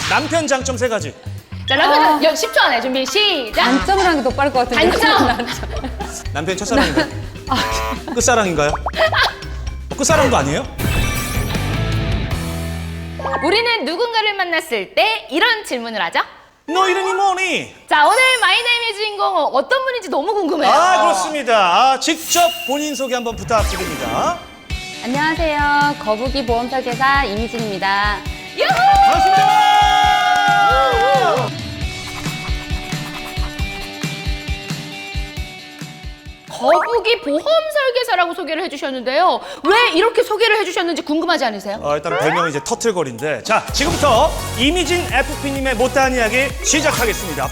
남편 장점 3가지. 자, 남편 10초 안에 준비 시작. 단점을 하는 게 더 빠를 것 같은데. 단점. 남편 첫사랑인가요? 끝사랑인가요? 끝사랑도 아니에요? 우리는 누군가를 만났을 때 이런 질문을 하죠. 너 이름이 뭐니? 자, 오늘 마이네임의 주인공은 어떤 분인지 너무 궁금해요. 아, 그렇습니다. 직접 본인 소개 한번 부탁드립니다. 안녕하세요. 거북이 보험 설계사 이미진입니다. 야호! 반갑습니다. 거북이 보험 설계사라고 소개를 해주셨는데요. 왜 이렇게 소개를 해주셨는지 궁금하지 않으세요? 일단 별명이 이제 터틀걸인데, 자, 지금부터 이미진 FP님의 못다한 이야기 시작하겠습니다.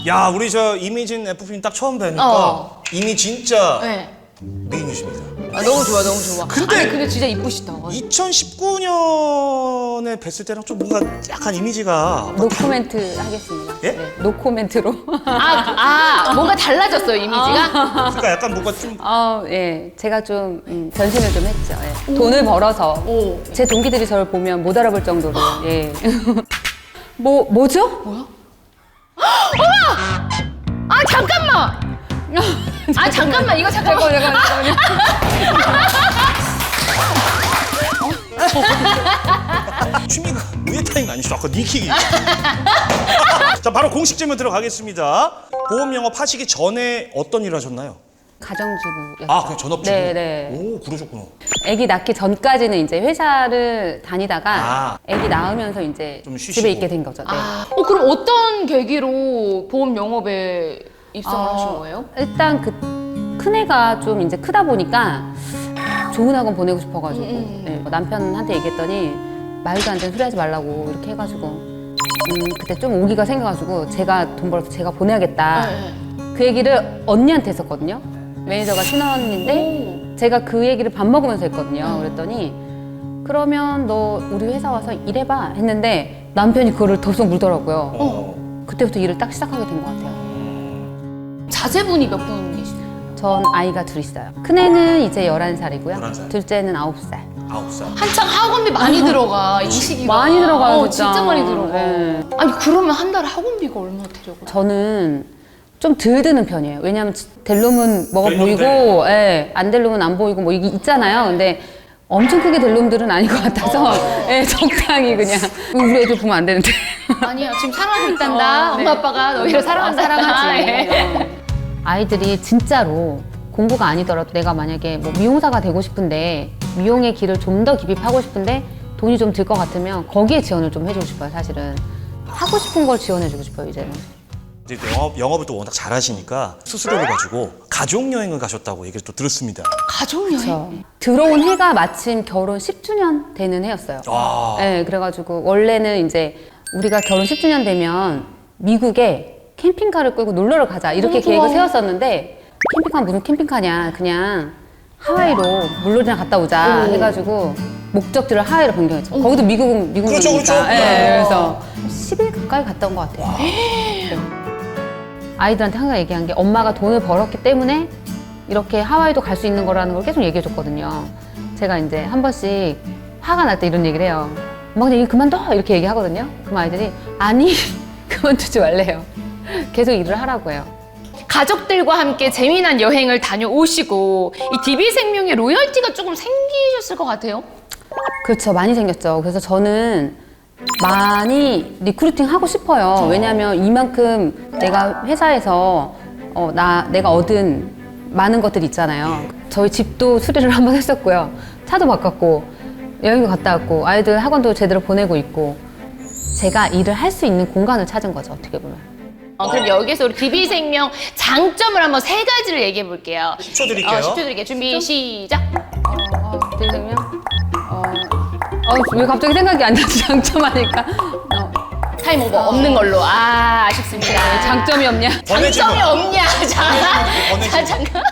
야, 우리 저 이미진 FP님 딱 처음 뵈니까 이미 진짜 네. 미인이십니다. 아, 너무 좋아, 너무 좋아. 근데- 아니, 근데 진짜 이쁘시다. 2019년에 뵀을 때랑 좀 뭔가 약간 이미지가 노코멘트 하겠습니다. 예? 네, 노코멘트로. 뭔가 달라졌어요, 이미지가? 그러니까 약간 뭔가 좀 예. 제가 좀 변신을 좀 했죠. 예. 돈을 벌어서 오. 제 동기들이 저를 보면 못 알아볼 정도로. 예. 뭐죠? 아, 잠깐만! 아, 잠깐만, 이거 잠깐만. 잠깐만요. 취미가 무에타이가 아니시죠? 아까 니킥이. 자, 바로 공식 질문 들어가겠습니다. 보험 영업 하시기 전에 어떤 일을 하셨나요? 가정주부였죠. 아, 그냥 전업주부? 네네. 오, 그러셨구나. 아기 낳기 전까지는 이제 회사를 다니다가 아기 낳으면서 이제 좀 쉬시고. 집에 있게 된 거죠. 네. 그럼 어떤 계기로 보험 영업에 입성을 하신 거예요? 일단 그 큰애가 좀 이제 크다 보니까 좋은 학원 보내고 싶어가지고 네, 남편한테 얘기했더니 말도 안 되는 소리 하지 말라고 이렇게 해가지고 그때 좀 오기가 생겨가지고 제가 돈 벌어서 제가 보내야겠다. 그 얘기를 언니한테 했었거든요. 매니저가 신혼인데 제가 그 얘기를 밥 먹으면서 했거든요. 그랬더니 그러면 너 우리 회사 와서 일해봐 했는데 남편이 그거를 덜썩 물더라고요. 그때부터 일을 딱 시작하게 된 것 같아요. 자제분이 몇 분 계시나요? 전 아이가 둘 있어요. 큰애는 이제 11살이고요. 11살. 둘째는 9살. 9살. 한창 학원비 많이 들어가, 이 시기가. 많이 들어가요, 진짜 많이 들어가. 네. 아니, 그러면 한 달에 학원비가 얼마 되려고? 저는 좀 덜 드는 편이에요. 왜냐면 될 놈은 먹어 될 놈 보이고, 예, 안 될 놈은 안 보이고, 뭐 이게 있잖아요. 근데 엄청 크게 될 놈들은 아닌 것 같아서, 예, 적당히 그냥. 우리 애들 보면 안 되는데. 아니야, 지금 사랑하고 있단다. 네. 엄마, 아빠가 너희를 사랑한다. 사랑하지. 예. 아이들이 진짜로 공부가 아니더라도 내가 만약에 뭐 미용사가 되고 싶은데, 미용의 길을 좀 더 깊이 파고 싶은데, 돈이 좀 들 것 같으면 거기에 지원을 좀 해주고 싶어요, 사실은. 하고 싶은 걸 지원해주고 싶어요, 이제는. 이제 영업을 또 워낙 잘하시니까 수수료를 가지고 가족 여행을 가셨다고 얘기를 또 들었습니다. 가족여행? 그렇죠. 들어온 해가 마침 결혼 10주년 되는 해였어요. 아. 네, 그래가지고 원래는 이제 우리가 결혼 10주년 되면 미국에 캠핑카를 끌고 놀러를 가자 이렇게 너무 계획을 좋아. 세웠었는데 캠핑카 무슨 캠핑카냐 그냥 하와이로 물놀이나 갔다 오자 해가지고 목적지를 하와이로 변경했죠. 거기도 미국은 그렇죠, 미국이니까. 그렇죠. 네, 그래서 10일 가까이 갔다 온 것 같아요. 네. 아이들한테 항상 얘기한 게 엄마가 돈을 벌었기 때문에 이렇게 하와이도 갈 수 있는 거라는 걸 계속 얘기해 줬거든요. 제가 이제 한 번씩 화가 날 때 이런 얘기를 해요. 엄마 그냥 일 그만둬! 이렇게 얘기하거든요. 그럼 아이들이 아니 그만두지 말래요. 계속 일을 하라고 해요. 가족들과 함께 재미난 여행을 다녀오시고 이 DB생명의 로열티가 조금 생기셨을 것 같아요. 그렇죠. 많이 생겼죠. 그래서 저는 많이 리크루팅 하고 싶어요. 왜냐하면 이만큼 내가 회사에서 내가 얻은 많은 것들이 있잖아요. 저희 집도 수리를 한번 했었고요. 차도 바꿨고 여행도 갔다 왔고 아이들 학원도 제대로 보내고 있고 제가 일을 할 수 있는 공간을 찾은 거죠. 어떻게 보면. 그럼 여기서 우리 DB생명 장점을 한번 3가지를 얘기해 볼게요. 10초 드릴게요. 10초 드릴게요. 준비 시작. 들으면 왜 갑자기 생각이 안 나지? 장점하니까. 타임 오버 없는 걸로. 아쉽습니다. 장점이 없냐? 번외 질문. 장점이 없냐? 번외 자, 질문. 잠깐.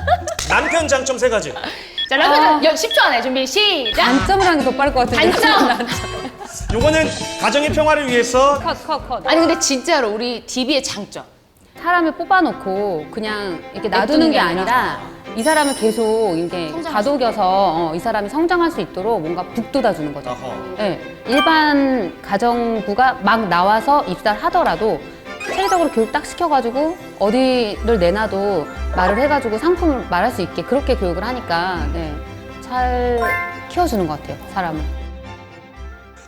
남편 장점 3가지. 자, 남편 10초 안에 준비 시작. 단점을 하는 게 더 빠를 것 같은데. 단점. 요거는 가정의 평화를 위해서 컷. 아니 근데 진짜로 우리 DB의 장점. 사람을 뽑아놓고 그냥 이렇게 놔두는 게 아니라 이 사람을 계속 이렇게 다독여서 이 사람이 성장할 수 있도록 뭔가 북돋아주는 거죠. 아하. 네, 일반 가정부가 막 나와서 입사를 하더라도 체계적으로 교육 딱 시켜가지고 어디를 내놔도 말을 해가지고 상품을 말할 수 있게 그렇게 교육을 하니까 네, 잘 키워주는 것 같아요, 사람을.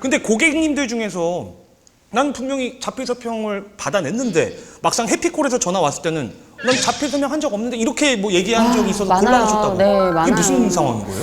근데 고객님들 중에서 난 분명히 자필 서평을 받아냈는데 막상 해피콜에서 전화 왔을 때는 난 자필 서명 한 적 없는데 이렇게 뭐 얘기한 적이 있어서 많아요. 곤란하셨다고. 네, 이게 많아요. 무슨 상황인 거예요?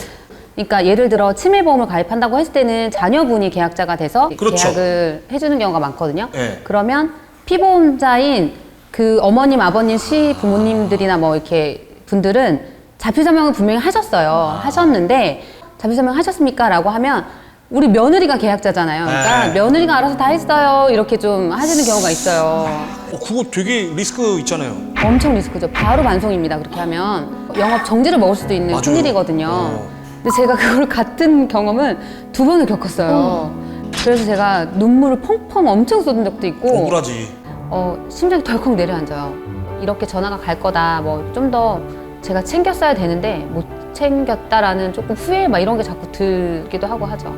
그러니까 예를 들어 치매보험을 가입한다고 했을 때는 자녀분이 계약자가 돼서 그렇죠. 계약을 해주는 경우가 많거든요. 네. 그러면 피보험자인 그 어머님, 아버님, 시부모님들이나 뭐 이렇게 분들은 자필서명을 분명히 하셨어요. 하셨는데 자필서명 하셨습니까? 라고 하면 우리 며느리가 계약자잖아요. 그러니까 네. 며느리가 알아서 다 했어요. 이렇게 좀 하시는 경우가 있어요. 그거 되게 리스크 있잖아요. 엄청 리스크죠. 바로 반송입니다. 그렇게 하면 영업 정지를 먹을 수도 있는 맞아요. 큰일이거든요. 근데 제가 그걸 같은 경험을 2번을 겪었어요. 그래서 제가 눈물을 펑펑 엄청 쏟은 적도 있고 억울하지. 심장이 덜컥 내려앉아요. 이렇게 전화가 갈 거다. 뭐 좀 더 제가 챙겼어야 되는데 못 챙겼다라는 조금 후회 막 이런 게 자꾸 들기도 하고 하죠.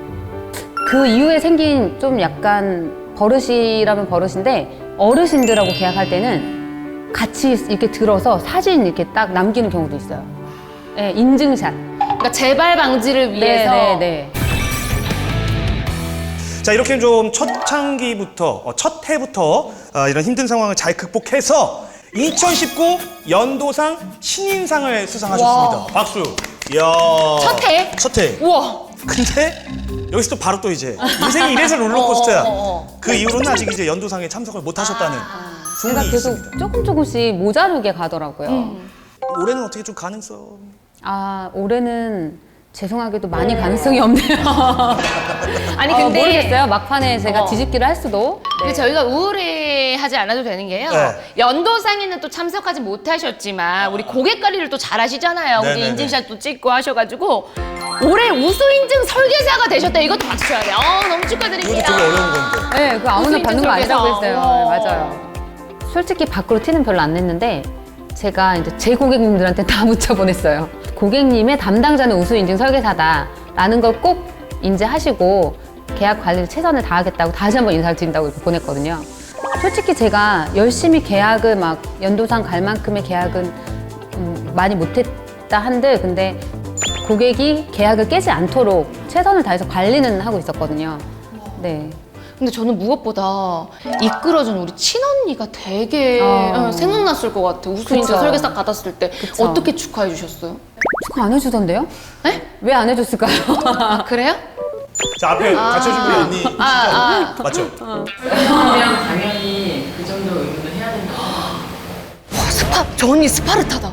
그 이후에 생긴 좀 약간 버릇이라면 버릇인데 어르신들하고 계약할 때는 같이 이렇게 들어서 사진 이렇게 딱 남기는 경우도 있어요. 네, 인증샷. 그러니까 재발 방지를 위해서 네. 자, 이렇게 좀 초창기부터 첫 해부터 이런 힘든 상황을 잘 극복해서 2019 연도상 신인상을 수상하셨습니다. 와. 박수. 이야. 첫 해? 첫 해. 우와. 근데 여기서 또 바로 또 이제 인생이 이래서 롤러코스터야. 어. 그 이후로는 아직 이제 연도상에 참석을 못 하셨다는 제가 소문이 계속 있습니다. 조금씩 모자르게 가더라고요. 올해는 어떻게 좀 가능성? 아, 올해는 죄송하게도 많이 가능성이 없네요. 아니 근데 모르겠어요. 막판에 제가 어. 뒤집기를 할 수도. 근데 저희가 우울해하지 않아도 되는 게요. 네. 연도상에는 또 참석하지 못하셨지만 우리 고객 관리를 또 잘하시잖아요. 우리 네네네. 인증샷도 찍고 하셔가지고 올해 우수 인증 설계사가 되셨다. 이것도 박수 쳐야 돼요. 너무 이것도 축하드립니다. 되게 어려운 건데. 네, 그 아무나 무슨 받는 거 아니라고 인증 했어요. 설계사. 네, 맞아요. 솔직히 밖으로 티는 별로 안 냈는데 제가 이제 제 고객님들한테 다 문자 보냈어요. 고객님의 담당자는 우수 인증 설계사다라는 걸 꼭 인지하시고 계약 관리를 최선을 다하겠다고 다시 한번 인사를 드린다고 이렇게 보냈거든요. 솔직히 제가 열심히 계약을 막 연도상 갈 만큼의 계약은 많이 못했다 한들 근데 고객이 계약을 깨지 않도록 최선을 다해서 관리는 하고 있었거든요. 네. 근데 저는 무엇보다 이끌어준 우리 친언니가 되게 어. 생각났을 것 같아요. 우수 인증 그쵸. 설계사 받았을 때 그쵸. 어떻게 축하해 주셨어요? 축하 안 해주던데요? 네? 왜 안 해줬을까요? 아, 그래요? 자, 앞에 같이 해준 우리 언니. 맞죠? 그냥 당연히 그 정도 의무는 해야 된다. 저 언니 스파르타다.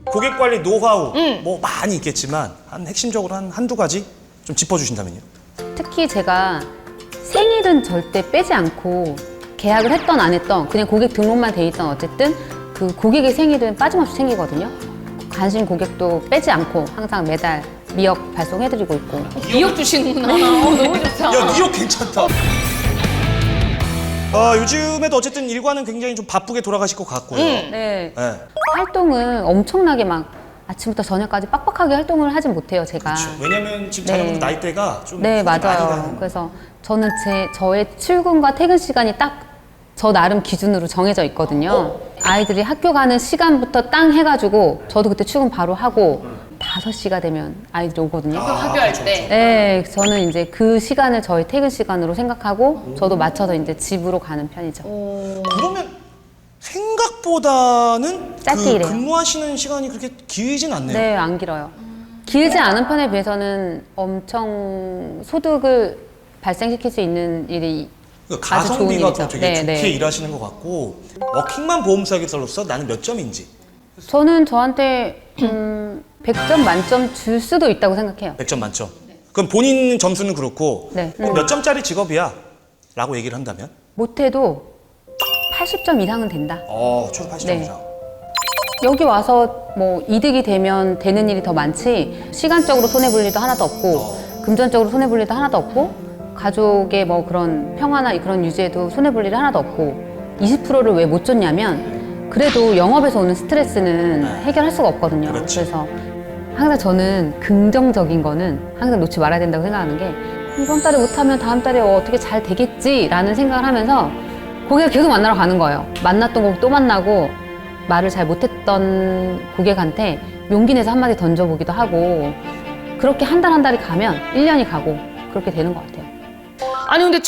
고객 관리 노하우 뭐 많이 있겠지만 핵심적으로 한두 가지 좀 짚어주신다면요. 특히 제가 생일은 절대 빼지 않고 계약을 했던 안 했던 그냥 고객 등록만 돼 있던 어쨌든 그 고객의 생일은 빠짐없이 챙기거든요. 관심 고객도 빼지 않고 항상 매달 미역 발송해드리고 있고. 미역 주시는구나. 너무 좋다. 야, 니욕 괜찮다. 요즘에도 어쨌든 일과는 굉장히 좀 바쁘게 돌아가실 것 같고요. 네. 네. 활동을 엄청나게 막 아침부터 저녁까지 빡빡하게 활동을 하진 못해요, 제가. 왜냐면 지금 네. 자녀분 나이대가 좀 네, 손이 많이 맞아요. 가는. 그래서 저는 저의 출근과 퇴근 시간이 딱 저 나름 기준으로 정해져 있거든요. 아이들이 학교 가는 시간부터 땅 해가지고 저도 그때 출근 바로 하고 5시가 되면 아이들이 오거든요. 학교할 때. 네, 저는 이제 그 시간을 저희 퇴근 시간으로 생각하고 저도 맞춰서 이제 집으로 가는 편이죠. 그러면 생각보다는 짧게 그 일해요. 근무하시는 시간이 그렇게 길진 않네요. 네, 안 길어요. 길지 않은 편에 비해서는 엄청 소득을 발생시킬 수 있는 일이 그러니까 아주 좋은 가성비가 일이죠. 또 되게 네, 좋게 네. 일하시는 것 같고 워킹맘 보험사기사로서 나는 몇 점인지 저는 저한테 100점 만점 줄 수도 있다고 생각해요. 100점 만점. 그럼 본인 점수는 그렇고 네. 몇 점짜리 직업이야? 라고 얘기를 한다면? 못해도 80점 이상은 된다. 최소 80점 네. 이상. 여기 와서 뭐 이득이 되면 되는 일이 더 많지 시간적으로 손해볼 일도 하나도 없고 금전적으로 손해볼 일도 하나도 없고 가족의 뭐 그런 평화나 그런 유지에도 손해볼 일이 하나도 없고 20%를 왜 못 줬냐면 그래도 영업에서 오는 스트레스는 해결할 수가 없거든요. 그렇지. 그래서 항상 저는 긍정적인 거는 항상 놓지 말아야 된다고 생각하는 게 이번 달에 못하면 다음 달에 어떻게 잘 되겠지라는 생각을 하면서 고객을 계속 만나러 가는 거예요. 만났던 고객 또 만나고 말을 잘 못했던 고객한테 용기 내서 한마디 던져보기도 하고 그렇게 한 달 한 달이 가면 1년이 가고 그렇게 되는 것 같아요. 아니 근데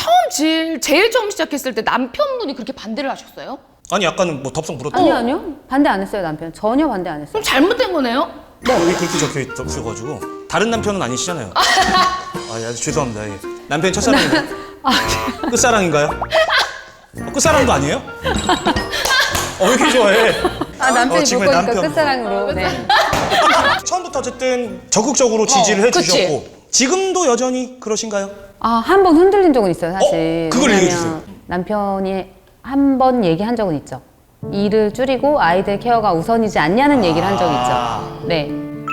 제일 처음 시작했을 때 남편분이 그렇게 반대를 하셨어요? 아니 약간은 뭐 덥석 물었다. 아니요. 반대 안 했어요, 남편. 전혀 반대 안 했어요. 그럼 잘못된 거네요? 여기 그렇게 적혀 있어가지고 다른 남편은 아니시잖아요. 아, 죄송합니다. 예. 남편이 첫사랑인가요? 끝사랑인가요? 끝사랑도 아니에요? 왜 이렇게 좋아해? 남편이 지금의 볼 거니까 남편. 끝사랑으로. 네. 처음부터 어쨌든 적극적으로 지지를 해주셨고 지금도 여전히 그러신가요? 한 번 흔들린 적은 있어요, 사실. 그걸 왜냐면 얘기해주세요. 남편이 한 번 얘기한 적은 있죠. 일을 줄이고 아이들 케어가 우선이지 않냐는 얘기를 한 적이 있죠. 네.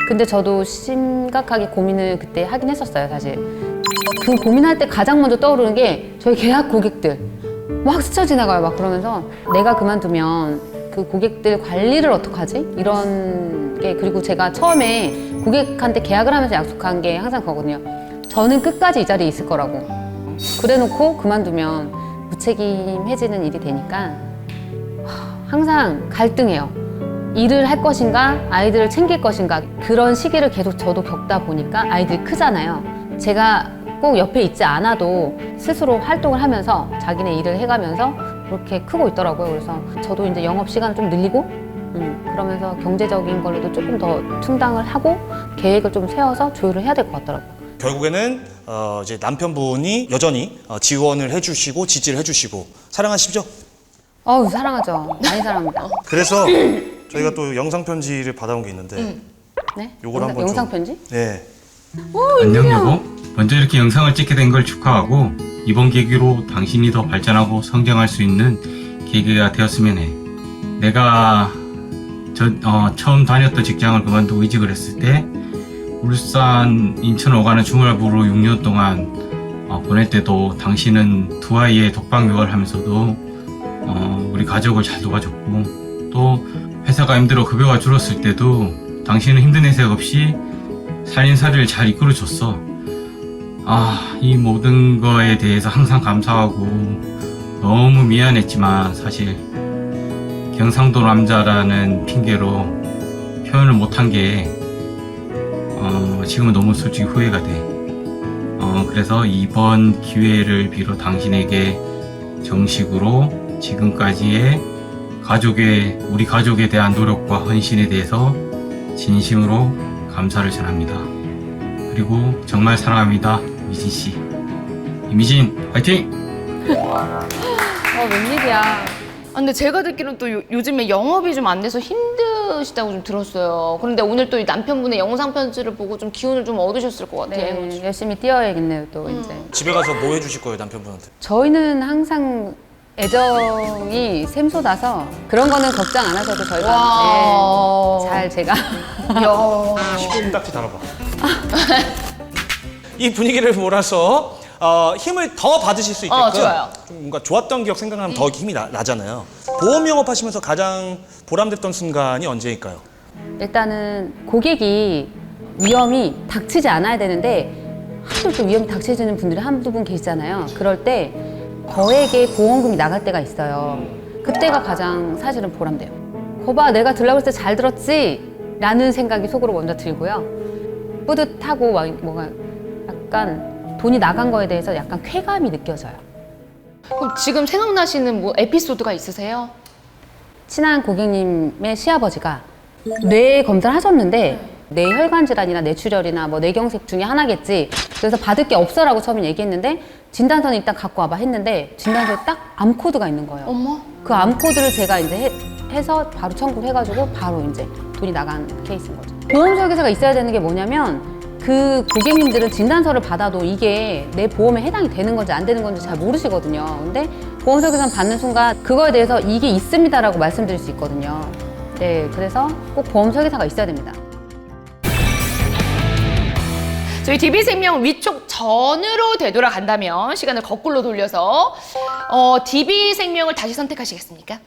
근데 저도 심각하게 고민을 그때 하긴 했었어요, 사실. 그 고민할 때 가장 먼저 떠오르는 게 저희 계약 고객들. 막 스쳐 지나가요, 막 그러면서 내가 그만두면 그 고객들 관리를 어떡하지? 이런 게, 그리고 제가 처음에 고객한테 계약을 하면서 약속한 게 항상 그거거든요. 저는 끝까지 이 자리에 있을 거라고. 그래 놓고 그만두면 무책임해지는 일이 되니까 항상 갈등해요. 일을 할 것인가, 아이들을 챙길 것인가, 그런 시기를 계속 저도 겪다 보니까 아이들이 크잖아요. 제가 꼭 옆에 있지 않아도 스스로 활동을 하면서 자기네 일을 해가면서 그렇게 크고 있더라고요. 그래서 저도 이제 영업 시간을 좀 늘리고 그러면서 경제적인 걸로도 조금 더 충당을 하고 계획을 좀 세워서 조율을 해야 될 것 같더라고요. 결국에는 이제 남편분이 여전히 지원을 해주시고 지지를 해주시고 사랑하시죠? 사랑하죠. 많이 사랑합니다. 그래서 저희가 또 영상 편지를 받아온 게 있는데 네? 요걸 한번 좀- 영상 편지? 네. 안녕 여보. 먼저 이렇게 영상을 찍게 된 걸 축하하고 이번 계기로 당신이 더 발전하고 성장할 수 있는 계기가 되었으면 해. 내가 처음 다녔던 직장을 그만두고 이직을 했을 때 울산, 인천 오가는 주말부로 6년 동안 보낼 때도 당신은 두 아이의 독박 육아를 하면서도 우리 가족을 잘 도와줬고 또 회사가 힘들어 급여가 줄었을 때도 당신은 힘든 내색 없이 살림살이를 잘 이끌어줬어. 이 모든 거에 대해서 항상 감사하고 너무 미안했지만 사실 경상도 남자라는 핑계로 표현을 못한 게 지금은 너무 솔직히 후회가 돼. 그래서 이번 기회를 빌어 당신에게 정식으로 지금까지의 우리 가족에 대한 노력과 헌신에 대해서 진심으로 감사를 전합니다. 그리고 정말 사랑합니다, 미진 씨. 이미진 화이팅! 웬일이야. 근데 제가 듣기로는 또 요즘에 영업이 좀 안 돼서 힘드시다고 좀 들었어요. 그런데 오늘 또 이 남편분의 영상 편지를 보고 좀 기운을 좀 얻으셨을 것 같아요. 네, 열심히 뛰어야겠네요, 또 이제. 집에 가서 뭐 해주실 거예요 남편분한테? 저희는 항상 애정이 샘솟아서 그런 거는 걱정 안 하셔도 저희가 와. 잘 제가 이야. 꼼딱지 달아봐. 이 분위기를 몰아서 힘을 더 받으실 수 있게끔 좋아요. 좀 뭔가 좋았던 기억 생각하면 더 힘이 나잖아요. 보험 영업하시면서 가장 보람됐던 순간이 언제일까요? 일단은 고객이 위험이 닥치지 않아야 되는데 하도 또 위험이 닥쳐지는 분들이 한두 분 계시잖아요. 그럴 때 거액의 보험금이 나갈 때가 있어요. 그때가 가장 사실은 보람돼요. 거봐, 내가 들라고 했을 때 잘 들었지? 라는 생각이 속으로 먼저 들고요. 뿌듯하고 뭔가 약간 돈이 나간 거에 대해서 약간 쾌감이 느껴져요. 그럼 지금 생각나시는 뭐 에피소드가 있으세요? 친한 고객님의 시아버지가 뇌 검사를 하셨는데 뇌혈관 질환이나 뇌출혈이나 뭐 뇌경색 중에 하나겠지. 그래서 받을 게 없어라고 처음에 얘기했는데 진단서는 일단 갖고 와봐 했는데 진단서에 딱 암 코드가 있는 거예요. 어머. 그 암 코드를 제가 이제 해서 바로 청구를 해가지고 바로 이제 돈이 나간 케이스인 거죠. 보험 설계사가 있어야 되는 게 뭐냐면 그 고객님들은 진단서를 받아도 이게 내 보험에 해당이 되는 건지 안 되는 건지 잘 모르시거든요. 근데 보험 설계사는 받는 순간 그거에 대해서 이게 있습니다라고 말씀드릴 수 있거든요. 네, 그래서 꼭 보험 설계사가 있어야 됩니다. 저희 DB생명 위촉 전으로 되돌아간다면 시간을 거꾸로 돌려서 DB생명을 다시 선택하시겠습니까?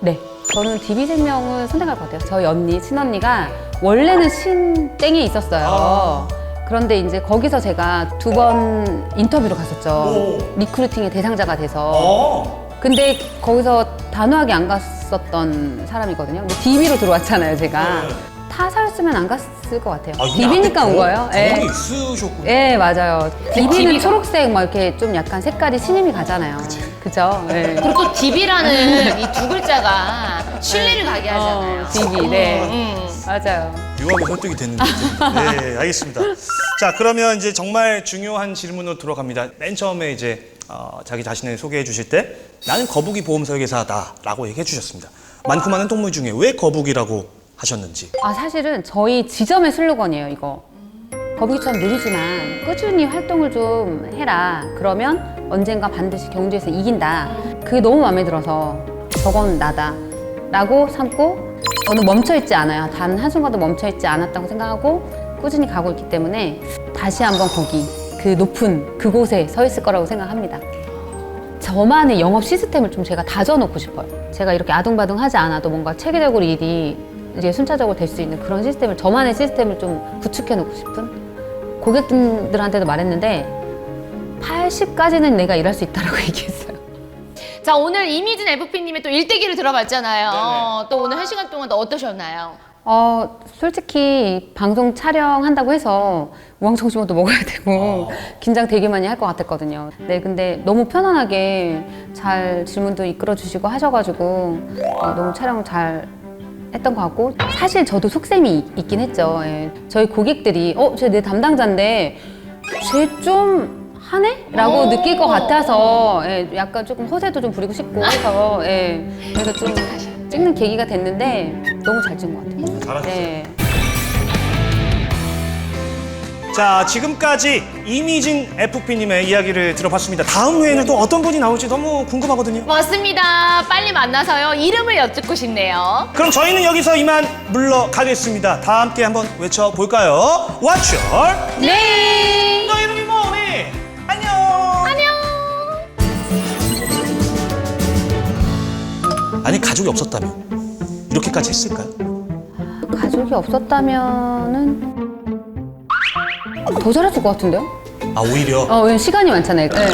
네. 저는 DB생명을 선택할 것 같아요. 저희 언니, 친언니가 원래는 신땡에 있었어요. 그런데 이제 거기서 제가 2번 인터뷰로 갔었죠. 리크루팅의 대상자가 돼서. 근데 거기서 단호하게 안 갔었던 사람이거든요. 근데 DB로 들어왔잖아요, 제가. 타사였으면 안 갔을 것 같아요. DB니까 온 거예요. 경험이 있으셨군요. 네, 맞아요. DB는 DB 가 초록색 막 이렇게 좀 약간 색깔이 신임이 가잖아요. 그죠? 네. 그리고 또 DB라는 이 두 글자가 신뢰를 가게 하잖아요. DB, 네. 맞아요. 묘하게 설득이 됐는데. 네, 알겠습니다. 자, 그러면 이제 정말 중요한 질문으로 들어갑니다. 맨 처음에 이제 자기 자신을 소개해 주실 때 나는 거북이 보험 설계사다라고 얘기해 주셨습니다. 많고 많은 동물 중에 왜 거북이라고 하셨는지. 아, 사실은 저희 지점의 슬로건이에요, 이거. 거북이처럼 느리지만 꾸준히 활동을 좀 해라. 그러면 언젠가 반드시 경주에서 이긴다. 그게 너무 마음에 들어서 저건 나다. 라고 삼고 저는 멈춰있지 않아요. 단 한순간도 멈춰있지 않았다고 생각하고 꾸준히 가고 있기 때문에 다시 한번 거기 그 높은 그곳에 서 있을 거라고 생각합니다. 저만의 영업 시스템을 좀 제가 다져놓고 싶어요. 제가 이렇게 아둥바둥 하지 않아도 뭔가 체계적으로 일이 이제 순차적으로 될 수 있는 그런 시스템을, 저만의 시스템을 좀 구축해놓고 싶은, 고객들한테도 말했는데 80까지는 내가 일할 수 있다라고 얘기했어요. 자, 오늘 이미진 FP님의 또 일대기를 들어봤잖아요. 또 오늘 1시간 동안 또 어떠셨나요? 솔직히 방송 촬영한다고 해서 우왕청심원도 먹어야 되고 긴장 되게 많이 할 것 같았거든요. 네, 근데 너무 편안하게 잘 질문도 이끌어 주시고 하셔가지고 너무 촬영 잘 했던 것 같고, 사실 저도 속셈이 있긴 했죠. 예. 저희 고객들이 쟤 내 담당자인데 쟤 좀 하네? 라고 느낄 것 같아서 예, 약간 조금 허세도 좀 부리고 싶고 해서 예, 그래서 좀 찍는 계기가 됐는데 너무 잘 찍은 것 같아요. 잘하셨어요. 네. 자, 지금까지 이미진 FP님의 이야기를 들어봤습니다. 다음 회에는 또 어떤 분이 나올지 너무 궁금하거든요. 맞습니다. 빨리 만나서요. 이름을 여쭙고 싶네요. 그럼 저희는 여기서 이만 물러가겠습니다. 다 함께 한번 외쳐볼까요? What's your 네. 너 이름이 뭐니? 안녕. 안녕. 아니, 가족이 없었다면 이렇게까지 했을까요? 가족이 없었다면은 더 잘했을 것 같은데요? 아, 오히려 왜냐면 시간이 많잖아요. 네.